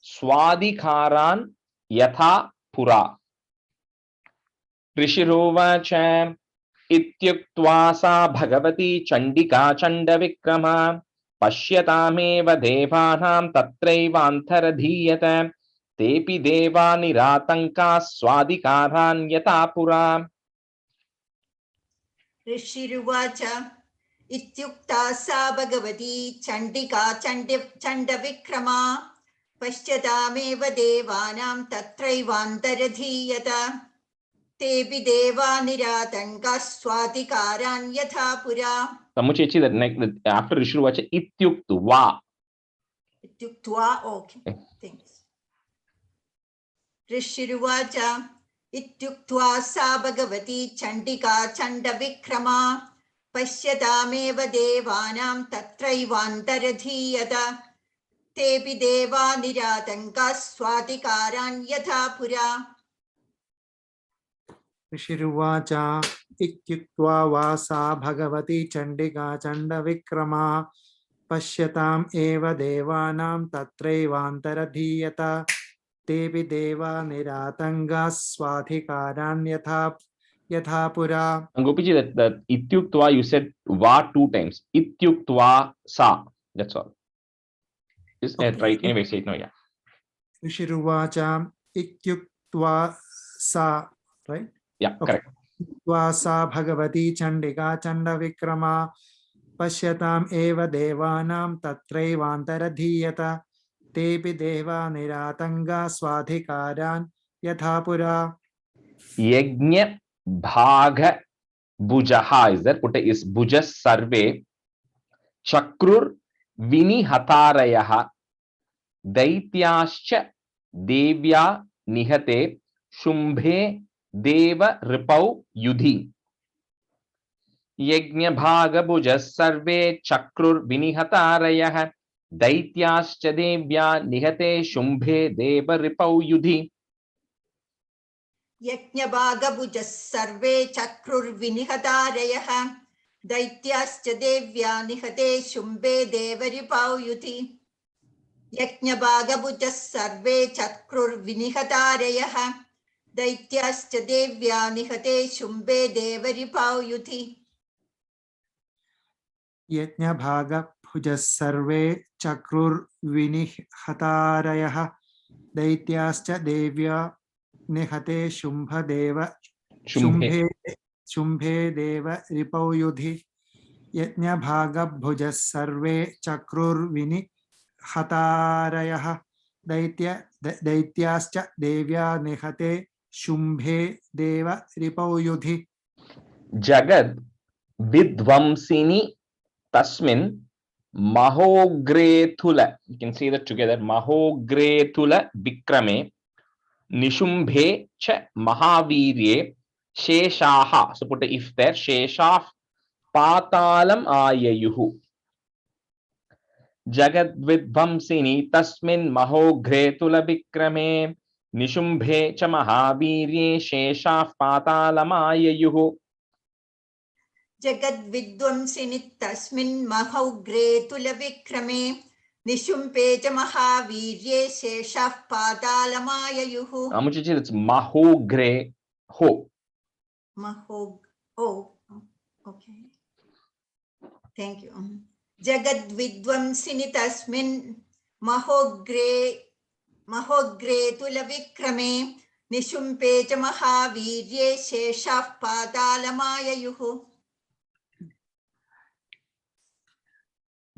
स्वादिकारान् यथा पुरा. ऋषिरोवाच इत्युक्त्वा सा भगवती चण्डिका चण्डविक्रमा पश्यतामेव देवानां तत्रैवान्तरधीयत तेऽपि देवा निरातङ्काः स्वादिकारान् यथा पुरा. ऋषिरुवाच इत्युक्ता सा भगवती चण्डिका चण्डविक्रमा पश्यतामेव देवानां तत्रैवान्तरधीयत तेऽपि देवा निरातङ्काः स्वादिकारान् यथा पुरा. Samuchechi, that after Rishiruvacha ityuktva. Okay, thanks. Rishiruvacha ityuktva sa bhagavati chandika chandavikrama pasyatameva devanam tatraivantaradhiyata tepi deva niratankas swadikaran yatha pura. ऋषिरुवाच इत्युक्त्वा वा सा भगवती चण्डिका चण्डविक्रमा पश्यताम् एव देवानां तत्रैवान्तरधीयत तेऽपि देवा निरातङ्गाः स्वाधिकारान् यथा पुरा. Gopiji, that ityuktva, you said va 2 times. Ityuktva sa. That's all. Is that right? Anyway, say it now. Yeah. ऋषिरुवाच इत्युक्त्वा सा, right? Yeah. Okay. Correct. इत्युक्त्वा सा भगवती चण्डिका चण्डविक्रमा पश्यताम् एव देवानां तत्रैवान्तरधीयत तेऽपि देवा निरातङ्गा स्वाधिकारान् यथा पुरा. Yajna bhaga bujaha is there. Put is bujas sarve. Chakrur vinihatarayah. Daityascha devya nihate. Shumbhe deva ripau yudhi. Yajna bhaga bujas sarve. Chakrur vinihatarayah. Daityascha devya nihate. Shumbhe deva ripau yudhi. यज्ञभागभुजः सर्वे चक्रुर्विनिहतारयः दैत्याश्च देव्या निहते शुम्भे देवरिपायुधि यज्ञभागभुजः सर्वे चक्रुर्विनिहतारयः दैत्याश्च देव्या निहते शुम्भे देवरिपायुधि. यज्ञभागभुजः सर्वे चक्रुर्विनिहतारयः दैत्याश्च देव्या निहते शुम्भे देव रिपौ युधि. यज्ञभागभुजः सर्वे चक्रुर्विनिहतारयः दैत्याश्च देव्या निहते शुम्भे देव रिपौ युधि. Jagad vidvamsini tasmin mahogrethula. You can say that together. Mahogrethula vikrame nishumbhe cha mahavirye sheshaha. So put a if there. Sheshaf patalam ayayuhu. Jagad vidvamsini tasmin mahogrethula vikrame nishumbhe cha mahavirye sheshaf patalam ayayuhu. जगद विद्वंसिनि तस्मिन् महौग्रे तुलविक्रमे निशुम्भे च महावीर्ये शेषाः पातालमाययुः. Amuchichi, it's mahogre ho. Oh, okay. Thank you. Jagad vidvamsini tasmin mahogre tulavikrame nishumbhe cha mahavirye sheshaf padalayuhu.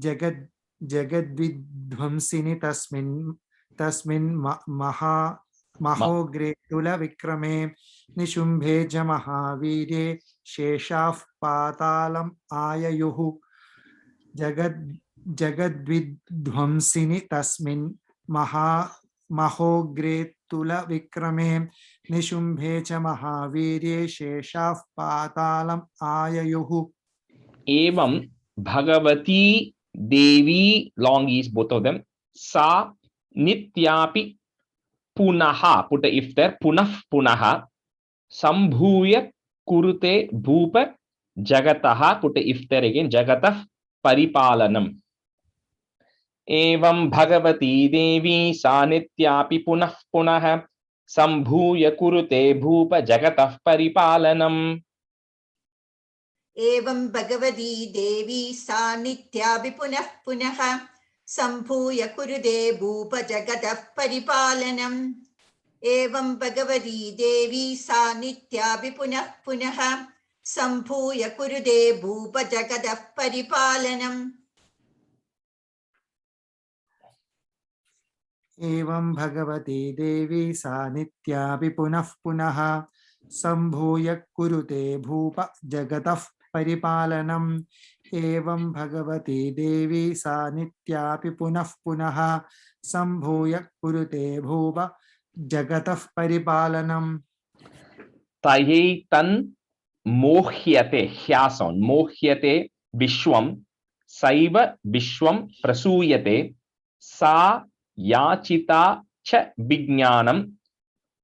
जगद्विध्वंसिनि तस्मिन् महोग्रे तुलविक्रमे निशुम्भे च महावीर्ये शेषाः पातालम् आययुः. जगद्विध्वंसिनि तस्मिन् महोग्रे तुलविक्रमे निशुम्भे च महावीर्ये शेषाः पातालम् आययुः. Evam Bhagavati Devi, long is both of them. Sa Nityapi Punaha, put a if there, Punah Punaha. Sambhuya Kurute Bhupa Jagataha, put a if there again, Jagatah Paripalanam. Evam Bhagavati Devi Sa Nityapi Punah Punaha. Sambhuya Kurute Bhupa Jagatah Paripalanam. Evam Bhagavati Devi sa nityapi punah punaha sambhuya kurude bhupa jagatah paripalanam. Evam Bhagavati Devi sa nityapi punah punaha sambhuya kurude bhupa jagatah paripalanam. Evam Bhagavati Devi sa nityapi punah punaha sambhuya kurute bhupa jagatah paripalanam. Evam Bhagavati Devi sa nityapi punah punaha sambhuya kurute bhupa jagatah paripalanam. Taye tan mohyate, hyason, mohyate vishwam, saiva vishwam prasuyate, sa yachita cha vijnanam,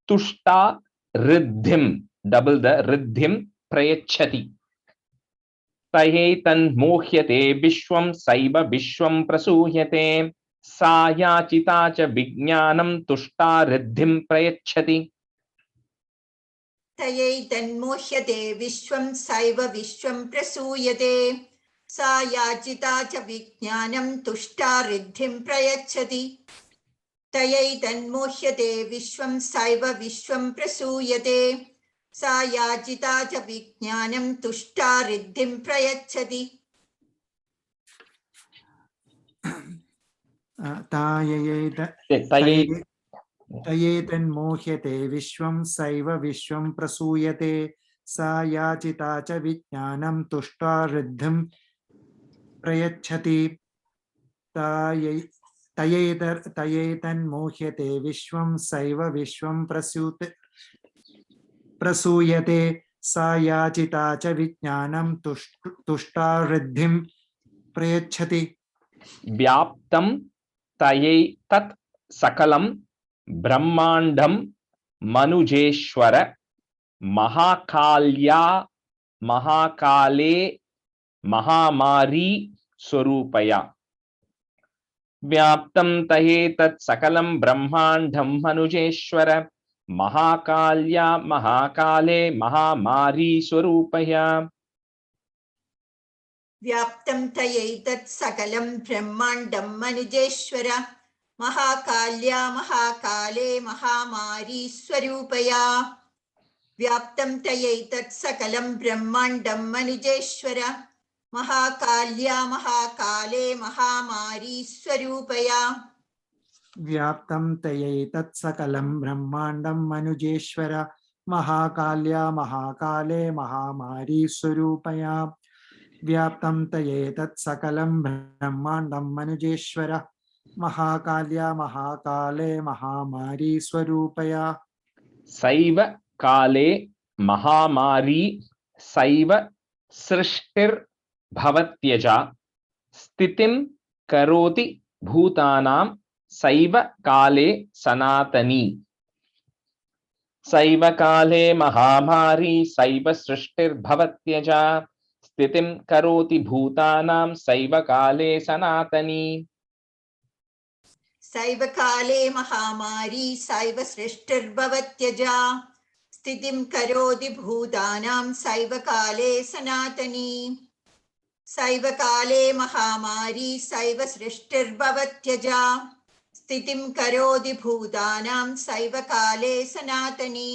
tushta riddhim, double the riddhim prayachati. Tahe tan mohyate vishwam saiva vishwam prasuhyate sa yachita cha vijnanam tushta riddhim prayachati. तयैतन्मोह्यते विश्वं सैव विश्वं प्रसूयते सा याचिता च विज्ञानं तुष्टा रिद्धिं प्रयच्छति तयैतन्मोह्यते विश्वं सैव विश्वं प्रसूयते सा याचिता च विज्ञानं तुष्टा रिद्धिं प्रयच्छति तयेतन्मोह्यते विश्वं सैव विश्वं प्रसूयते सा याचिता च विज्ञानं तुष्टा रिद्धिं प्रयच्छति तयेतन्मोह्यते विश्वं सैव विश्वं प्रसूयते सा याचिता च विज्ञानं तुष्टा रिद्धिं प्रयच्छति व्याप्तं तयैतत् सकलं ब्रह्मांडं मनुजेश्वर महाकाल्या महाकाले महामारी स्वरूपया व्याप्तं तयेतत् सकलं ब्रह्मांडं मनुजेश्वर महाकाल्या महाकाले महामारी स्वरूपया व्याप्तं तयैतत् सकलं ब्रह्माण्डं मनुजेश्वर महाकाल्या महाकाले महामारी स्वरूपया व्याप्तं तयैतत् सकलं ब्रह्माण्डं मनुजेश्वर महाकाल्या महाकाले महामारी स्वरूपया व्याप्तं तयैतत् सकलं ब्रह्मांडं मनुजेश्वर महाकाल्या महाकाले महामारी स्वरूपया व्याप्तं तयेतत् सकलं ब्रह्मांडं मनुजेश्वर महाकाल्या महाकाले महामारी स्वरूपया सैव काले महामारी सैव सृष्टिर्भवत्यजा स्थितिं करोति भूतानां सैव काले सनातनी सैव काले महामारी सैव सृष्टिर्भवत्यजा स्थितिं करोति भूतानां सैव काले सनातनी सैव काले महामारी सैव सृष्टिर्भवत्यजा स्थितिं करोति भूतानां सैव काले सनातनी सैव काले महामारी सैव सृष्टिर्भवत्यजा स्थितिं करोति भूतानां सैव काले सनातनी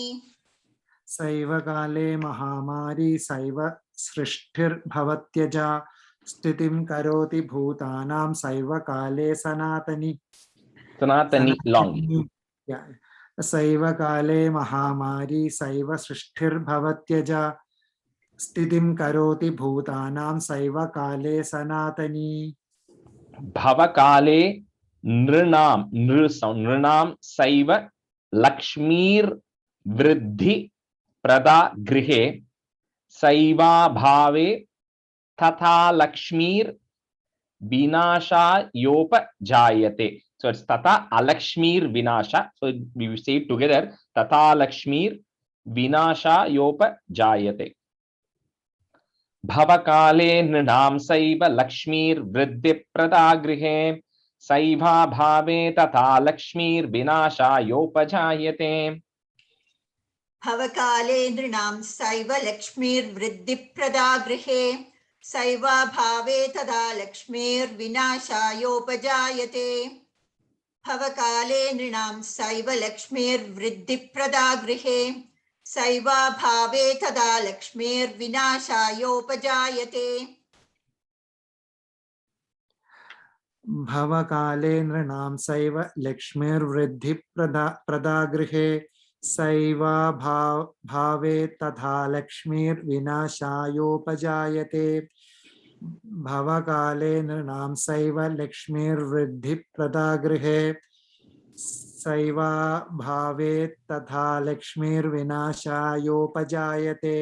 सैव काले महामारी सैव सृष्टिर्भवत्यजा स्थितिं करोति भूतानां सैव काले सनातनी long सैव काले महामारी सैव सृष्टिर्भवत्यजा स्थितिं करोति भूतानां सैव काले सनातनी भवकाले नृणां सैव लक्ष्मीर् वृद्धि प्रदा गृहे सैवाभावे तथा लक्ष्मीर् विनाशायोपजायते. So it's tata alakshmir vinasha. So we say it together. Tata lakshmir vinasha yopa jayate. Bhavakale nrinam saiva lakshmir vriddhi pradagrihe. Saiva bhave tata lakshmir vinasha yopa jayate. भवकाले नृणां सैव लक्ष्मीर्वृद्धि प्रदागृहे सैवा भावे तदा लक्ष्मीर्विनाशायोपजायते भवकाले नृणां सैव लक्ष्मीर्वृद्धि प्रदागृहे सैवा भावे तदा लक्ष्मीर्विनाशायोपजायते भवकाले नृणां सैव लक्ष्मीर्वृद्धि प्रदागृहे सैवा भावे तथा लक्ष्मीर्विनाशायोपजायते भवकाले नृणां सैव लक्ष्मीर्वृद्धि प्रदागृहे सैवा भावे तथा लक्ष्मीर्विनाशायोपजायते.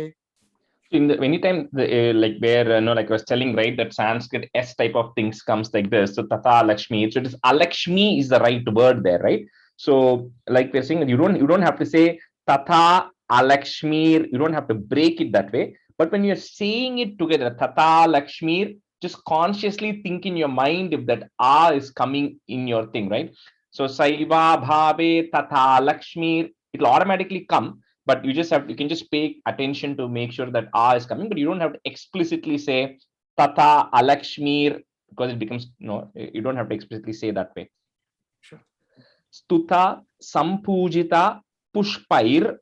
Anytime like where like I was telling, right, that Sanskrit S type of things comes like this. So tata Lakshmi. So it is Alakshmi is the right word there, right? So like we're saying, you don't have to say tata Alakshmir, you don't have to break it that way. But when you're saying it together, tata Lakshmir, just consciously think in your mind if that A is coming in your thing, right? So Saiva Bhave Tata Lakshmir, it will automatically come. but you can just pay attention to make sure that A is coming, but you don't have to explicitly say Tata Alakshmir, because it becomes, no, you don't have to explicitly say that way. Sure. Stuta Sampujita Pushpair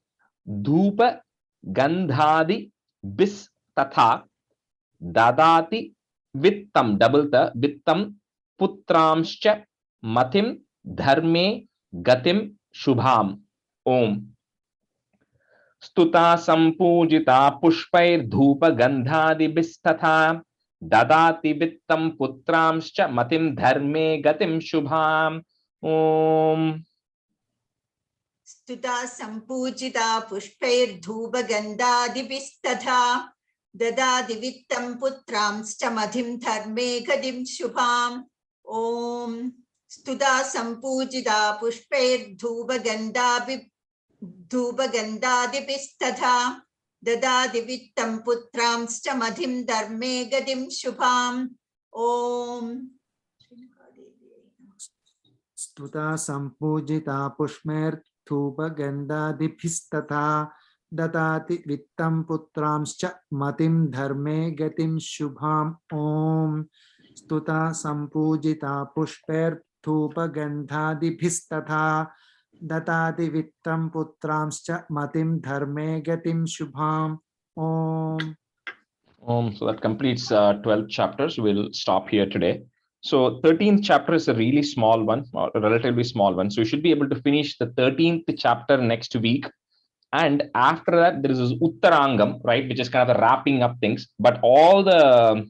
Dhupa Gandhadi Bis Tatha Dadati Vittam, double the Vittam Putramscha Matim Dharme Gatim Shubham. Om. Stuta Sampujita Pushpair Dhupa Gandhadi Bis Tatha Dadati Vittam Putramscha Matim Dharme Gatim Shubham. Om. Stuta Sampujita Pushpair Dhuba Gandhadibistadha Dadadi Vittam Putramscha Madhim Dharme Gadim Shubham. Om. Stuta Sampujita Pushpair Dhuba Gandhadibistadha Dadadi Vittam Putramscha Madhim Dharme Gadim Shubham. Om. Stuta Sampujita Pushmer Thupa Gandhadibhisthatha Dadati Vittam Putramscha Matim Dharme Gatim Shubham. Om. Stuta Sampujita Pushper Thupa Gandhadibhisthatha Dadati Vittam Putramscha Matim Dharme Gatim Shubham. Om. So that completes 12 chapters. We'll stop here today. So 13th chapter is a really small one, or a relatively small one. So you should be able to finish the 13th chapter next week. And after that, there is this Uttarangam, right, which is kind of the wrapping up things. But all the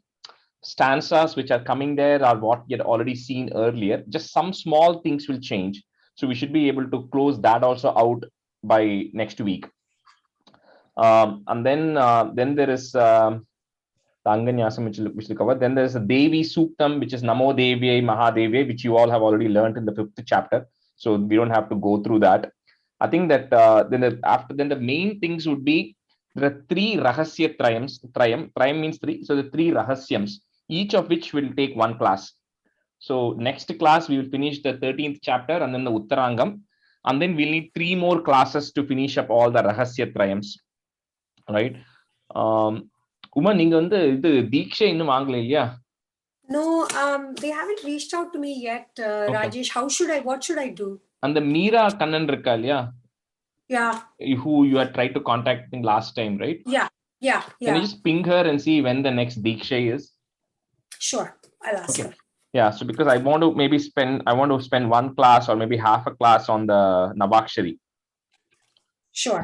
stanzas which are coming there are what you had already seen earlier. Just some small things will change. So we should be able to close that also out by next week. And then there is the Anganyasam, which will cover. Then there's a Devi Suktam, which is Namo Devyai Mahadevyai, which you all have already learned in the 5th chapter. So we don't have to go through that. I think that then the main things would be, there are 3 Rahasya Trayams. Trayam means 3. So the 3 Rahasyams, each of which will take 1 class. So next class, we will finish the 13th chapter and then the Uttarangam. And then we'll need 3 more classes to finish up all the Rahasya Trayams. Right? Uma, நீங்க வந்து இது தீட்சை இன்னும் வாங்கல இல்லையா? No, they haven't reached out to me yet, Rajesh. What should I do? அந்த மீரா கண்ணன் இருக்கா இல்லையா? Yeah. Who you had tried to contact last time, right? Yeah. Can you just ping her and see when the next Diksha is? Sure, I'll ask her. Yeah, so because I want to spend 1 class or maybe half a class on the Navakshari. Sure.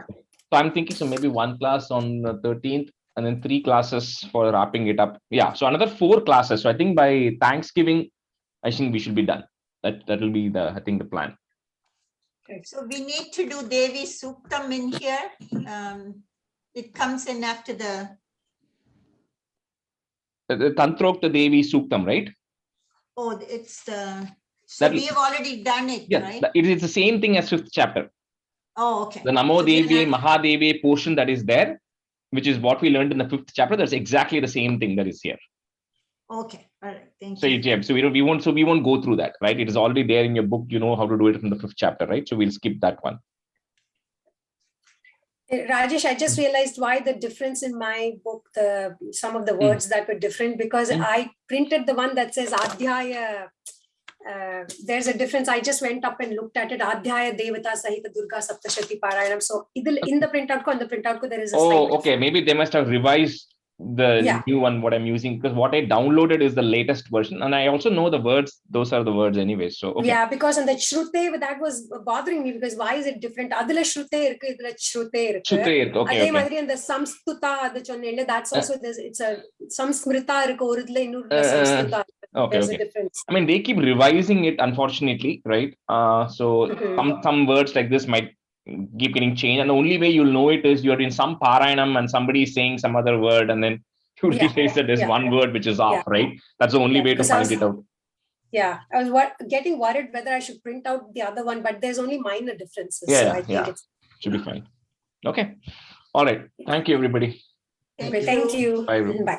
So I'm thinking, so maybe 1 class on the 13th and then 3 classes for wrapping it up. Yeah, so another 4 classes. So I think by Thanksgiving, I think we should be done. That will be I think the plan. Okay. So we need to do Devi Suktam in here. It comes in after the Tantrokta Devi Suktam, right? Oh, it's the. So we have already done it, yeah, right? It is the same thing as 5th chapter. Oh, okay. The Namo So Devi then Mahadevi portion that is there, which is what we learned in the 5th chapter. That's exactly the same thing that is here. Okay, all right, thank So you. yeah, so we won't go through that, right? It is already there in your book. You know how to do it from the 5th chapter, right? So we'll skip that one. Rajesh, I just realized why the difference in my book, some of the words that were different, because I printed the one that says Adhyaya. There's a difference. I just went up and looked at it. Adhyaya Devata Sahita Durga Saptashati Parayanam. So in the printout ko, there is a Oh, slight okay. Maybe they must have revised the new one, what I'm using, because what I downloaded is the latest version. And I also know the words. Those are the words anyway. So, okay. Yeah, because on the Shrute, that was bothering me, because why is it different? Adula Shrute irukku, idula Shrute irukku. Okay, Adhe madri and the Samstuta, that's also, it's a Samsmrita irukku, orudla innurudla Samstuta. There's a difference. I mean, they keep revising it, unfortunately, right? So some words like this might keep getting changed, and the only way you'll know it is you're in some Parayanam and somebody is saying some other word, and then you realize that there's one word which is off, right? That's the only way to find it out. Yeah, I was getting worried whether I should print out the other one, but there's only minor differences. Yeah, so I think it should be fine. Okay. All right. Thank you, everybody. Thank you. Bye, everyone. Bye.